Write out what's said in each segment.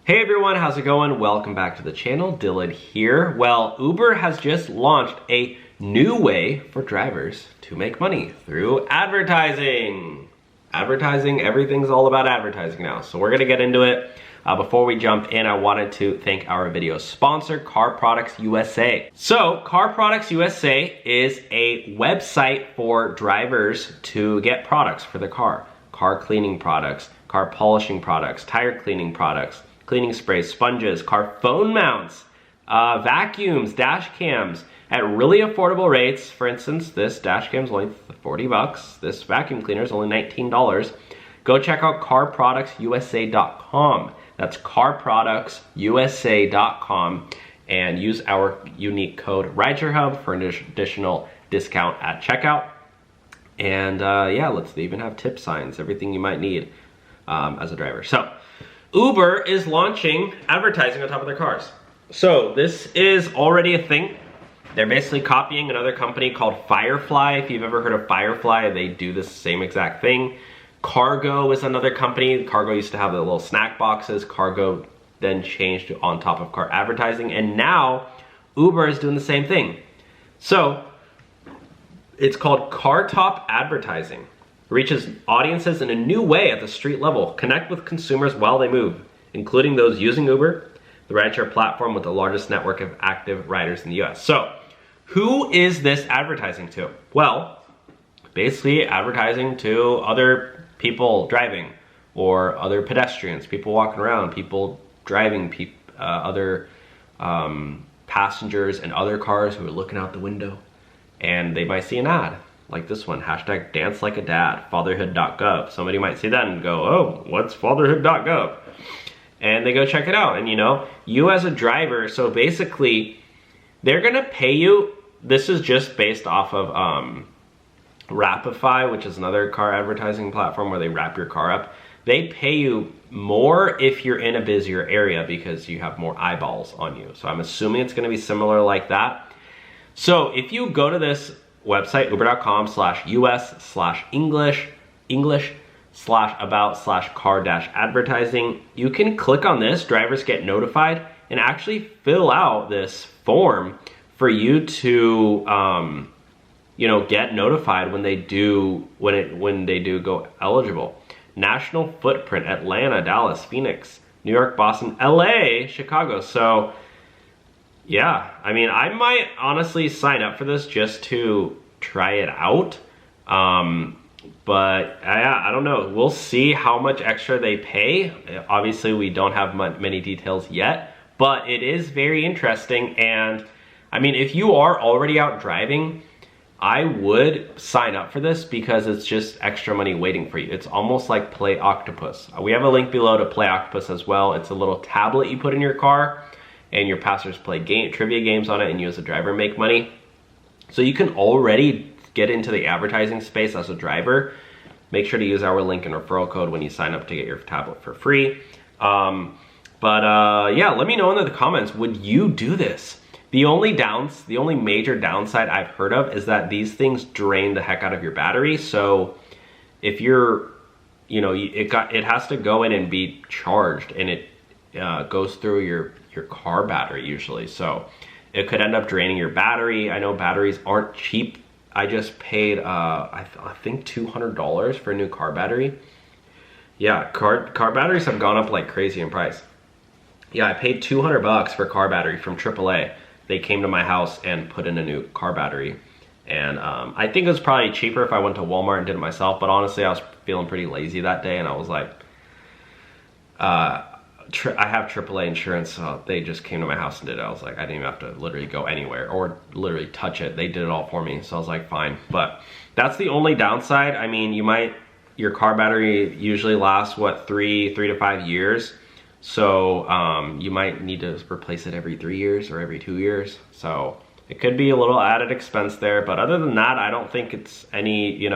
Hey everyone, how's it going? Welcome back to the channel, Dylan here. Well, Uber has just launched a new way for drivers to make money through advertising. Everything's all about advertising now, so we're gonna get into it. Before we jump in, I wanted to thank our video sponsor, Car Products USA. So, Car Products USA is a website for drivers to get products for their car. Car cleaning products, car polishing products, tire cleaning products, cleaning sprays, sponges, car phone mounts, vacuums, dash cams at really affordable rates. For instance, this dash cam is only 40 bucks. This vacuum cleaner is only $19. Go check out carproductsusa.com. That's carproductsusa.com and use our unique code RideshareHub for an additional discount at checkout. And yeah, they even have tip signs, everything you might need as a driver. So, Uber is launching advertising on top of their cars. So this is already a thing. They're basically copying another company called Firefly. If you've ever heard of Firefly, they do the same exact thing. Cargo is another company. Cargo used to have the little snack boxes. Cargo then changed to on top of car advertising. And now Uber is doing the same thing. So it's called Car Top Advertising. Reaches audiences in a new way at the street level. Connect with consumers while they move, including those using Uber, the rideshare platform with the largest network of active riders in the US. So, who is this advertising to? Well, basically advertising to other people driving, or other pedestrians, people walking around, people driving, other passengers in other cars who are looking out the window, and they might see an ad. Like this one, hashtag dance like a dad, fatherhood.gov. Somebody might see that and go, oh, what's fatherhood.gov? And they go check it out. And you as a driver, so basically, they're gonna pay you. This is just based off of Rapify, which is another car advertising platform where they wrap your car up. They pay you more if you're in a busier area because you have more eyeballs on you. So I'm assuming it's gonna be similar like that. So if you go to this website, uber.com/us/english/about/car-advertising. You can click on this, drivers get notified, and actually fill out this form for you to get notified when they do go eligible. National footprint: Atlanta, Dallas, Phoenix, New York, Boston, LA, Chicago. So yeah, I mean, I might honestly sign up for this just to try it out. But I don't know. We'll see how much extra they pay. Obviously, we don't have many details yet, but it is very interesting. And I mean, if you are already out driving, I would sign up for this because it's just extra money waiting for you. It's almost like Play Octopus. We have a link below to Play Octopus as well. It's a little tablet you put in your car, and your passengers play trivia games on it, and you as a driver make money. So you can already get into the advertising space as a driver. Make sure to use our link and referral code when you sign up to get your tablet for free. Yeah, let me know in the comments, would you do this? The only major downside I've heard of is that these things drain the heck out of your battery. So if you're, it has to go in and be charged, and it goes through your car battery usually, so it could end up draining your battery. I know batteries aren't cheap. I just paid I think $200 for a new car battery. Yeah, car batteries have gone up like crazy in price. Yeah, I paid 200 bucks for a car battery from AAA. They came to my house and put in a new car battery, and I think it was probably cheaper if I went to Walmart and did it myself, but honestly I was feeling pretty lazy that day, and I was like, I have AAA insurance, so they just came to my house and did it. I was like, I didn't even have to literally go anywhere or literally touch it. They did it all for me, so I was like, fine. But that's the only downside. I mean, your car battery usually lasts, what, 3 to 5 years. So you might need to replace it every 3 years or every 2 years. So it could be a little added expense there. But other than that, I don't think it's any,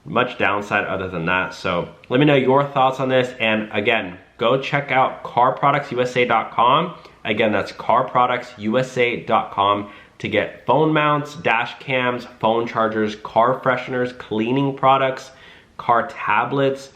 much downside other than that. So let me know your thoughts on this. And again, go check out carproductsusa.com. Again, that's carproductsusa.com to get phone mounts, dash cams, phone chargers, car fresheners, cleaning products, car tablets,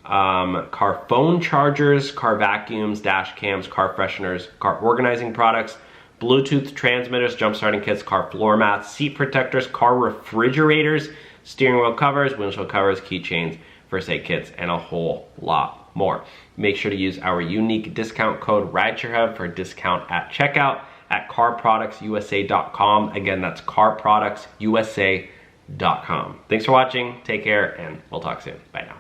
car phone chargers, car vacuums, dash cams, car fresheners, car organizing products, Bluetooth transmitters, jump starting kits, car floor mats, seat protectors, car refrigerators, steering wheel covers, windshield covers, keychains, first aid kits, and a whole lot more. Make sure to use our unique discount code RIDESHAREHUB for a discount at checkout at carproductsusa.com. Again, that's carproductsusa.com. Thanks for watching, take care, and we'll talk soon. Bye now.